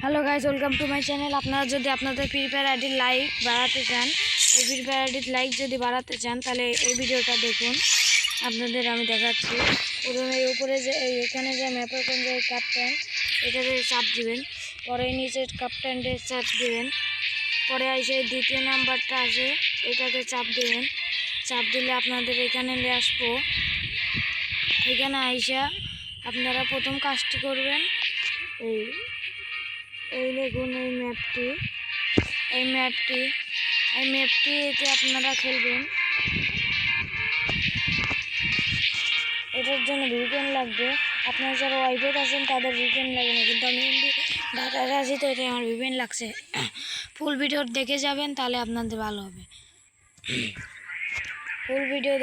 Hello guys, welcome to my channel. আপনারা যদি আপনাদের ফ্রি ফায়ার আইডির লাইক বাড়াতে চান, এই ফ্রি ফায়ার আইডির লাইক যদি বাড়াতে চান, তাহলে এই ভিডিওটা দেখুন। আপনাদের আমি দেখাচ্ছি। প্রথমে এই উপরে যে এখানে যে ম্যাপের কোন যে ক্যাপ্টেন, এটাতে চাপ দিবেন। পরে নিচের ক্যাপ্টেনটে চাপ দিবেন। পরে এসে দ্বিতীয় নাম্বারটা আছে, এটাতে চাপ দিবেন। চাপ দিলে আপনাদের এখানে নিয়ে আসবো। এখানে আইসা আপনারা প্রথম কাজটি করবেন, এই দেখুন এই ম্যাপটিতে আপনারা খেলবেন। এটার জন্য ভিপিএন লাগবে। আপনারা যারা ওয়াইফাই আছেন তাদের ভিপিএন লাগে না, কিন্তু আমি এমনি ডাটাতে আছি, তো এটা আমার ভিপিএন লাগছে। ফুল ভিডিও দেখে যাবেন, তাহলে আপনাদের ভালো হবে। ফুল ভিডিও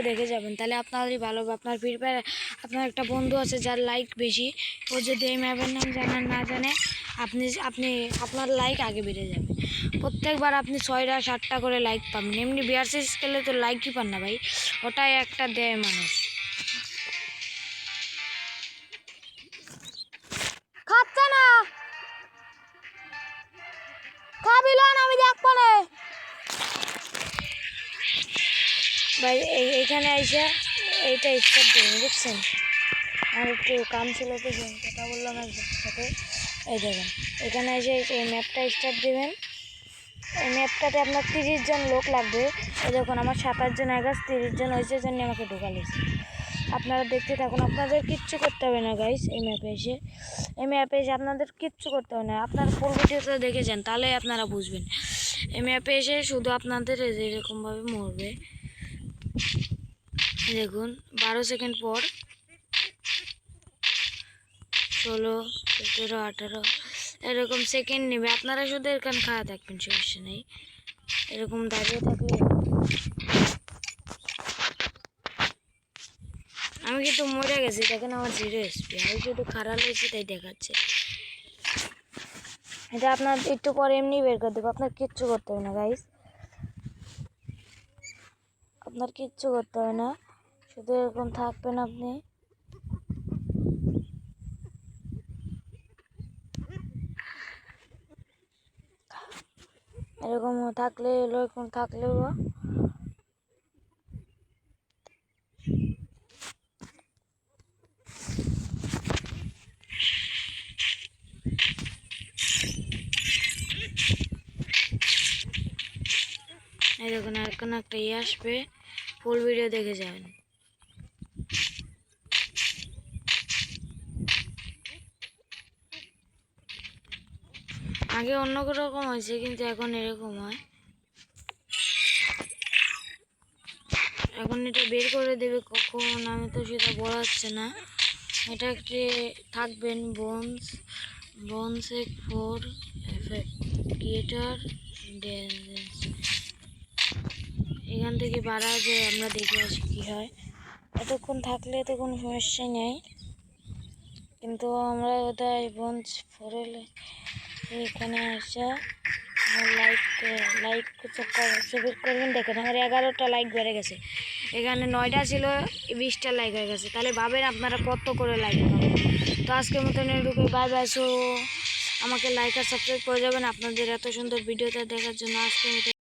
দেখে যাবেন তাহলে আপনারই ভালো হবে। আপনার ফ্রি ফায়ার আপনার একটা বন্ধু আছে যার লাইক বেশি, ও যদি এই ম্যাপের নাম না জানে, আপনার লাইক আগে বেড়ে যাবে। প্রত্যেকবার আপনি 6টা 7টা করে লাইক পাবেন। এমনি বিআরসিস খেলে তো লাইকই পান না ভাই, ওটাই একটা দেয় মানুষ। খাচ্ছে না, খাবিলেন, আমি দেখবো না ভাই। এইখানে এসে এইটা স্টার্ট দেবেন, বুঝছেন? আর একটু কাম ছিল, তো কথা বললাম একজন সাথে। এই দেখেন, এখানে এসে এই ম্যাপটা স্টার্ট দেবেন। এই ম্যাপটাতে আপনার 30 জন লোক লাগবে। এই দেখুন, আমার 27 জন আগে 30 জন হয়েছে, জন্য আমাকে ঢোকালেছে। আপনারা দেখতে থাকুন, আপনাদের কিচ্ছু করতে হবে না গাইস। এই ম্যাপে এসে আপনাদের কিচ্ছু করতে হবে না। আপনারা ফুল ভিডিওটা দেখে যান, তাহলে আপনারা বুঝবেন। এই ম্যাপে এসে শুধু আপনাদের এরকমভাবে মরবে। দেখুন, 12 সেকেন্ড পর 16, 17, 18 এরকম সেকেন্ড নেবে। আপনারা শুধু এখানে খাওয়া থাকবেন, সমস্যা নেই। এরকম দাঁড়িয়ে থাকলে আমি কিন্তু মরে গেছি, দেখেন আমার 0 এসপি। আমি শুধু খারাপ হয়েছি তাই দেখাচ্ছে। এটা আপনার একটু পরে এমনি বের করে দেবো। আপনার কিচ্ছু করতে হবে না গাইস, আপনার কিচ্ছু করতে হবে না, শুধু এরকম থাকবেন আপনি। এরকম থাকলেও এই দেখুন, এখন একটা আসবে। ফুল ভিডিও দেখে যাবেন। আগে অন্য রকম হয়েছে, কিন্তু এখন এরকম হয়। এখন এটা বের করে দেবে কখন, আমি তো সেটা বলা হচ্ছে না। এটাকে থাকবেন বনস 4 ক্রিয়েটার ড্যান্স। এখান থেকে বাড়া যে আমরা দেখে আসি কী হয়। এতক্ষণ থাকলে তো কোনো সমস্যাই নেই, কিন্তু আমরা বোধহয় বনস 4 এখানে আসা লাইক সেভেট করবেন। দেখেন, আমার 11টা লাইক বেড়ে গেছে। এখানে 9টা ছিল, 20টা লাইক হয়ে গেছে। তাহলে ভাবেন আপনারা কত করে লাইক পাবেন। তো আজকের মতন এটুকুই, বাই বাই। সো আমাকে লাইক আর সাবস্ক্রাইব করে যাবেন আপনাদের এত সুন্দর ভিডিওটা দেখার জন্য। আজকের মতো